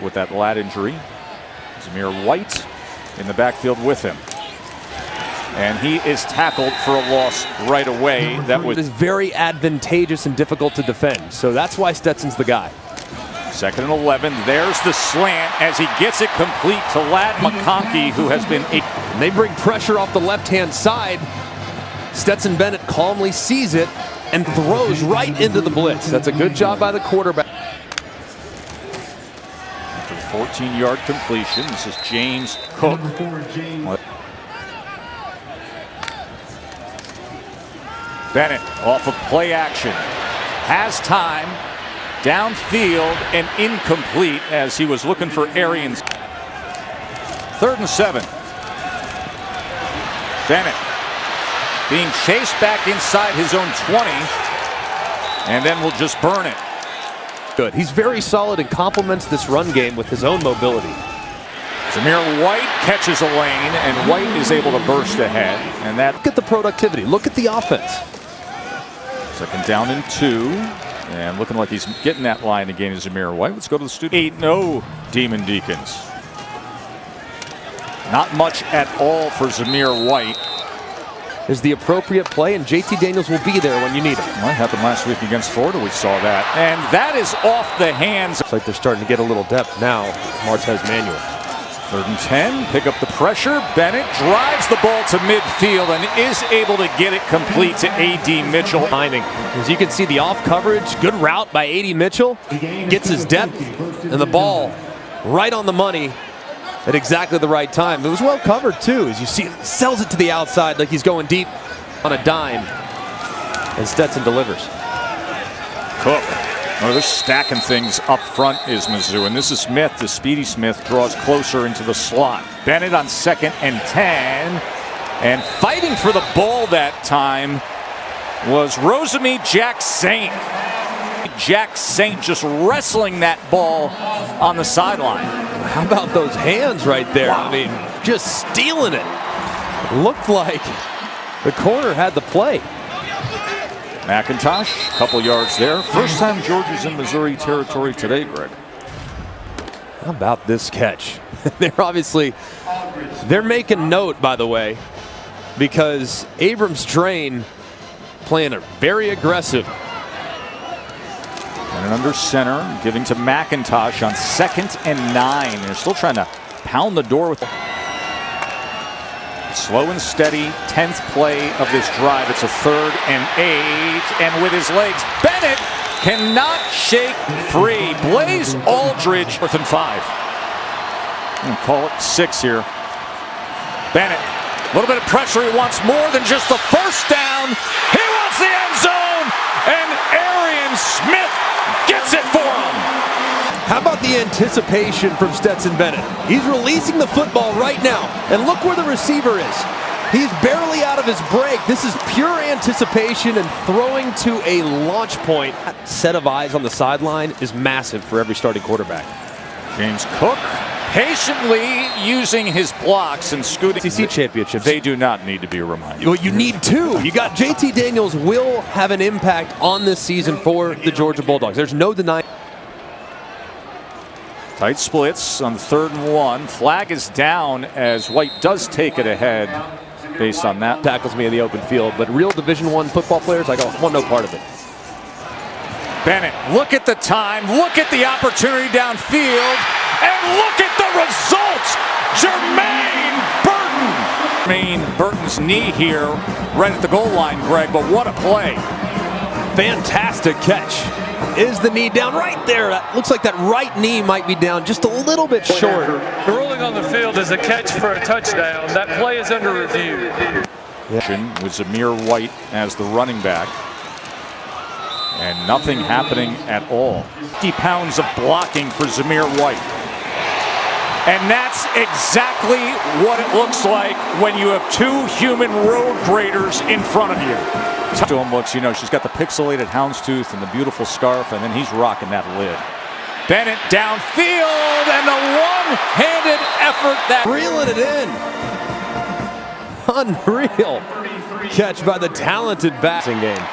with that lat injury. Zamir White in the backfield with him. And he is tackled for a loss right away. That was very advantageous and difficult to defend. So that's why Stetson's the guy. 2nd and 11. There's the slant as he gets it complete to Ladd McConkey, who has been And they bring pressure off the left-hand side. Stetson Bennett calmly sees it and throws right into the blitz. That's a good job by the quarterback. After the 14-yard completion, this is James Cook. Bennett off of play action. Has time. Downfield and incomplete as he was looking for Arians. 3rd and 7. Bennett being chased back inside his own 20, and then will just burn it. Good. He's very solid and complements this run game with his own mobility. Zamir White catches a lane, and White is able to burst ahead. And that. Look at the productivity. Look at the offense. 2nd down and 2. And looking like he's getting that line again is Zamir White. Let's go to the studio. 8-0 Demon Deacons. Not much at all for Zamir White. Is the appropriate play, and JT Daniels will be there when you need him. Well, that happened last week against Florida. We saw that. And that is off the hands. Looks like they're starting to get a little depth now. Martez Manuel. 3rd and 10. Pick up the pressure. Bennett drives the ball to midfield and is able to get it complete to A.D. Mitchell. Timing. As you can see, the off coverage, good route by A.D. Mitchell. Gets his depth and the ball right on the money at exactly the right time. It was well covered too. As you see, sells it to the outside like he's going deep on a dime. And Stetson delivers. Cook. Oh, they're stacking things up front is Mizzou. And this is Smith. The speedy Smith draws closer into the slot. Bennett on 2nd and 10. And fighting for the ball that time was Rosemy Jack Saint. Jack Saint just wrestling that ball on the sideline. How about those hands right there? Wow. I mean, just stealing it. Looked like the corner had the play. McIntosh, a couple yards there. First time Georgia's in Missouri territory today, Greg. How about this catch? They're making note, by the way, because Abrams Drain playing a very aggressive. And under center, giving to McIntosh on 2nd and 9. They're still trying to pound the door with slow and steady, 10th play of this drive. It's a 3rd and 8. And with his legs, Bennett cannot shake free. Blaze Aldridge, 4th and 5. And call it 6 here. Bennett, a little bit of pressure. He wants more than just the first down. He wants the end zone. And Arian Smith gets it for him. How about the anticipation from Stetson Bennett? He's releasing the football right now. And look where the receiver is. He's barely out of his break. This is pure anticipation and throwing to a launch point. That set of eyes on the sideline is massive for every starting quarterback. James Cook patiently using his blocks and scooting. SEC championships. They do not need to be reminded. Well, you need to. You got JT Daniels will have an impact on this season for the Georgia Bulldogs. There's no denying. Tight splits on 3rd and 1. Flag is down as White does take it ahead based on that. Tackles me in the open field, but real Division I football players, I want no part of it. Bennett, look at the time, look at the opportunity downfield, and look at the results! Jermaine Burton! Jermaine Burton's knee here right at the goal line, Greg, but what a play. Fantastic catch. Is the knee down right there? That looks like that right knee might be down just a little bit short. The ruling on the field is a catch for a touchdown. That play is under review. Yeah. With Zamir White as the running back. And nothing happening at all. 50 pounds of blocking for Zamir White. And that's exactly what it looks like when you have two human road graders in front of you. To him looks, you know, she's got the pixelated houndstooth and the beautiful scarf, and then he's rocking that lid. Bennett downfield, and the one-handed effort that... Reeling it in. Unreal catch by the talented passing game.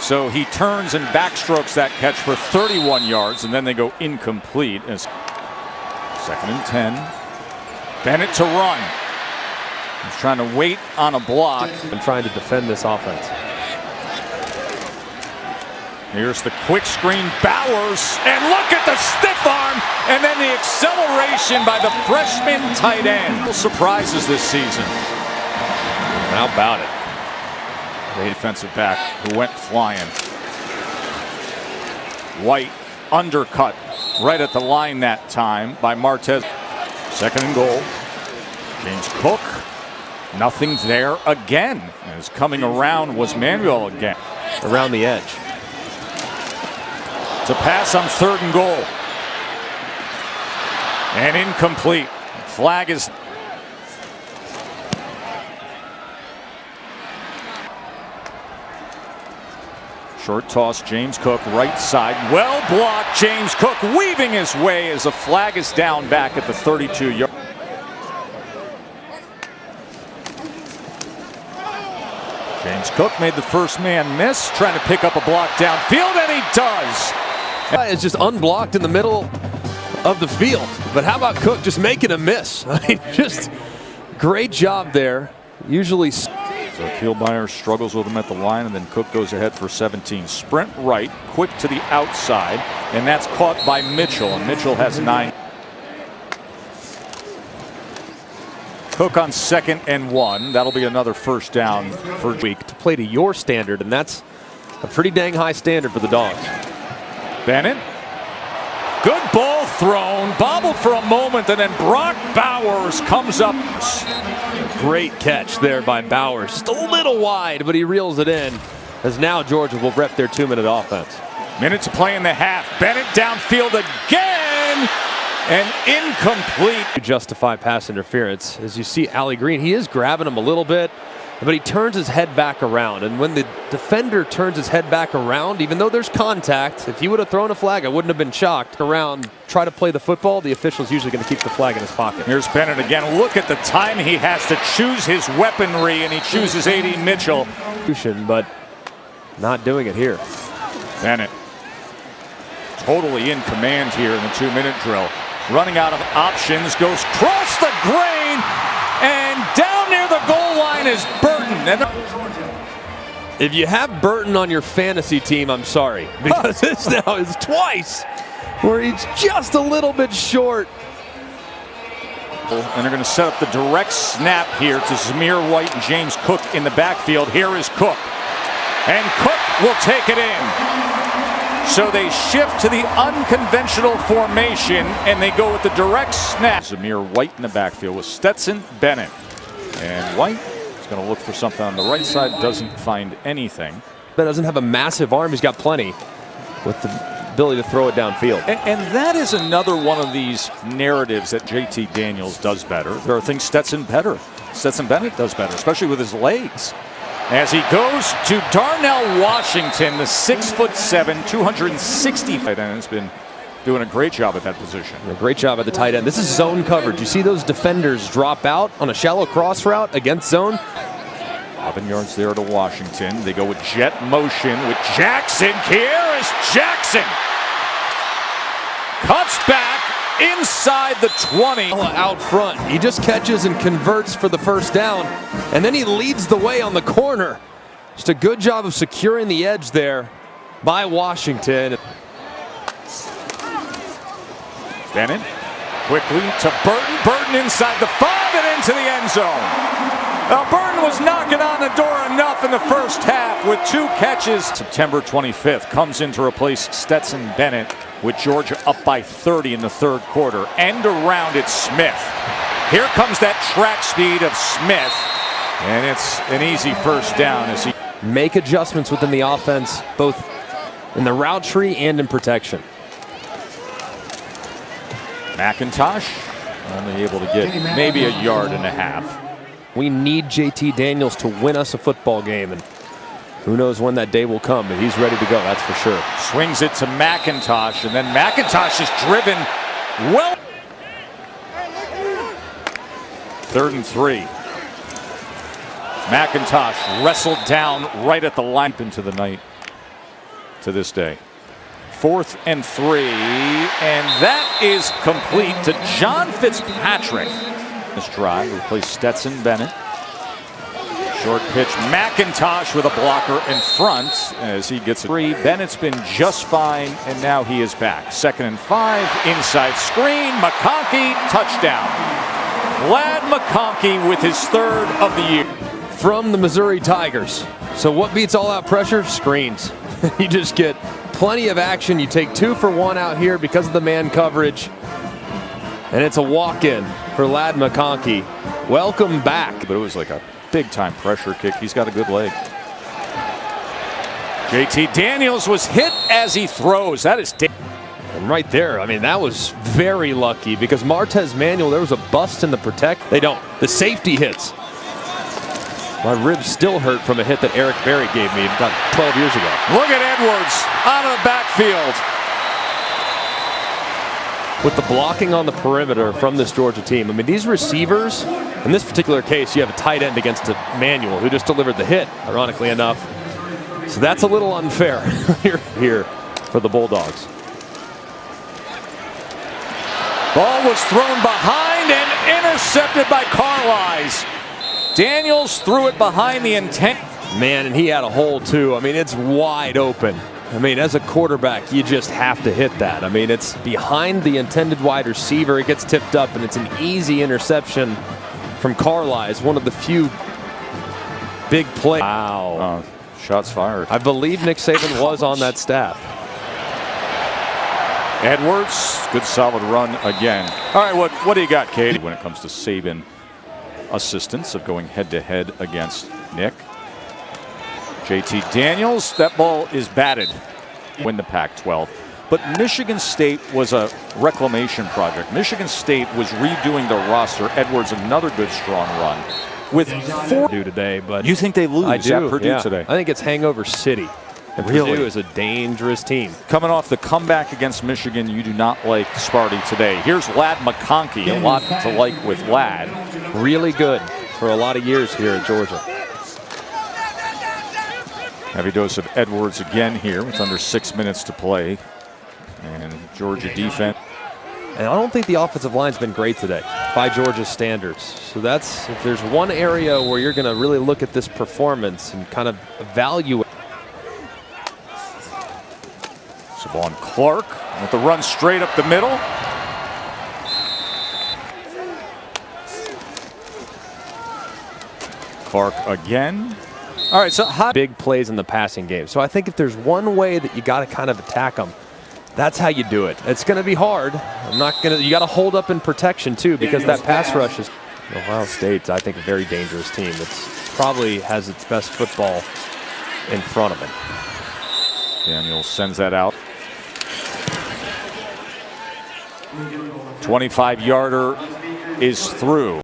So he turns and backstrokes that catch for 31 yards, and then they go incomplete. As Second and 10. Bennett to run. He's trying to wait on a block. And trying to defend this offense. Here's the quick screen, Bowers, and look at the stiff arm, and then the acceleration by the freshman tight end. Surprises this season. How about it? The defensive back who went flying. White undercut right at the line that time by Martez. Second and goal. James Cook. Nothing there again. As coming around was Manuel again. Around the edge. To pass on third and goal. And incomplete. Flag is... Short toss, James Cook, right side. Well blocked, James Cook weaving his way as the flag is down back at the 32-yard. James Cook made the first man miss, trying to pick up a block downfield, and he does. It's just unblocked in the middle of the field. But how about Cook just making a miss? I mean, just great job there. Usually. So Kielmeyer struggles with him at the line, and then Cook goes ahead for 17. Sprint right, quick to the outside, and that's caught by Mitchell, and Mitchell has 9. Cook on 2nd and 1. That'll be another first down for week to play to your standard, and that's a pretty dang high standard for the Dogs. Bennett. Good ball thrown, bobbled for a moment, and then Brock Bowers comes up. Great catch there by Bowers. Just a little wide, but he reels it in, as now Georgia will rep their 2-minute offense. Minute to play in the half. Bennett downfield again, and incomplete. To justify pass interference. As you see Ali Green, he is grabbing him a little bit, but he turns his head back around. And when the defender turns his head back around, even though there's contact, if he would have thrown a flag, I wouldn't have been shocked. Around, try to play the football, the official's usually going to keep the flag in his pocket. Here's Bennett again. Look at the time he has to choose his weaponry, and he chooses A.D. Mitchell. But not doing it here. Bennett totally in command here in the 2-minute drill. Running out of options, goes cross the grain, and down near the goal line is Burton. And if you have Burton on your fantasy team, I'm sorry, because this now is twice where he's just a little bit short. And they're going to set up the direct snap here to Zamir White and James Cook in the backfield. Here is Cook, and Cook will take it in. So they shift to the unconventional formation, and they go with the direct snap. Zamir White in the backfield with Stetson Bennett. And White is going to look for something on the right side, doesn't find anything. But doesn't have a massive arm, he's got plenty with the ability to throw it downfield. And that is another one of these narratives that JT Daniels does better. There are things Stetson Bennett does better, especially with his legs. As he goes to Darnell Washington, the 6'7", 260 tight end, has been doing a great job at that position. A great job at the tight end. This is zone coverage. You see those defenders drop out on a shallow cross route against zone. 11 yards there to Washington. They go with jet motion with Jackson. Kearis Jackson cuts back inside the 20. Out front. He just catches and converts for the first down, and then he leads the way on the corner. Just a good job of securing the edge there by Washington. Bennett quickly to Burton. Burton inside the 5 and into the end zone. Burton was knocking on the door enough in the first half with 2 catches. September 25th comes in to replace Stetson Bennett with Georgia up by 30 in the 3rd quarter. End around it's Smith. Here comes that track speed of Smith, and it's an easy first down as he make adjustments within the offense, both in the route tree and in protection. McIntosh only able to get maybe a yard and a half. We need JT Daniels to win us a football game, and who knows when that day will come, but he's ready to go, that's for sure. Swings it to McIntosh, and then McIntosh is driven well. 3rd and 3. McIntosh wrestled down right at the line into the night to this day. 4th and 3, and that is complete to John Fitzpatrick. This drive will play Stetson Bennett. Short pitch, McIntosh with a blocker in front as he gets a 3. Bennett's been just fine, and now he is back. 2nd and 5, inside screen, McConkey, touchdown. Ladd McConkey with his 3rd of the year. From the Missouri Tigers. So what beats all-out pressure? Screens. You just get plenty of action. You take 2 for 1 out here because of the man coverage. And it's a walk-in for Ladd McConkey. Welcome back. But it was like a big-time pressure kick. He's got a good leg. JT Daniels was hit as he throws. That is... And right there, I mean, that was very lucky because Martez Manuel, there was a bust in the protect. They don't. The safety hits. My ribs still hurt from a hit that Eric Berry gave me about 12 years ago. Look at Edwards out of the backfield. With the blocking on the perimeter from this Georgia team, I mean, these receivers, in this particular case, you have a tight end against a Manuel who just delivered the hit, ironically enough. So that's a little unfair here for the Bulldogs. Ball was thrown behind and intercepted by Carlisle. Daniels threw it behind the intent. Man, and he had a hole too. I mean, it's wide open. I mean, as a quarterback, you just have to hit that. I mean, it's behind the intended wide receiver. It gets tipped up, and it's an easy interception from Carlisle. One of the few big plays. Wow. Shots fired. I believe Nick Saban was on that staff. Edwards, good solid run again. All right, what do you got, Katie, when it comes to Saban assistance of going head-to-head against Nick? JT Daniels, that ball is batted. Win the Pac-12. But Michigan State was a reclamation project. Michigan State was redoing their roster. Edwards, another good strong run. With 4 today, but you think they lose I do, at Purdue today? I think it's hangover city. And really? Purdue is a dangerous team. Coming off the comeback against Michigan, you do not like Sparty today. Here's Ladd McConkey, a lot to like with Ladd. Really good for a lot of years here at Georgia. Heavy dose of Edwards again here with under 6 minutes to play. And Georgia defense. And I don't think the offensive line's been great today by Georgia's standards. So that's, if there's one area where you're going to really look at this performance and kind of evaluate. Savon Clark with the run straight up the middle. Clark again. All right, so big plays in the passing game. So I think if there's one way that you got to kind of attack them, that's how you do it. It's going to be hard. You got to hold up in protection too, because that pass rush is. Ohio State's, I think, a very dangerous team. It's probably has its best football in front of it. Daniel sends that out. 25-yarder is through.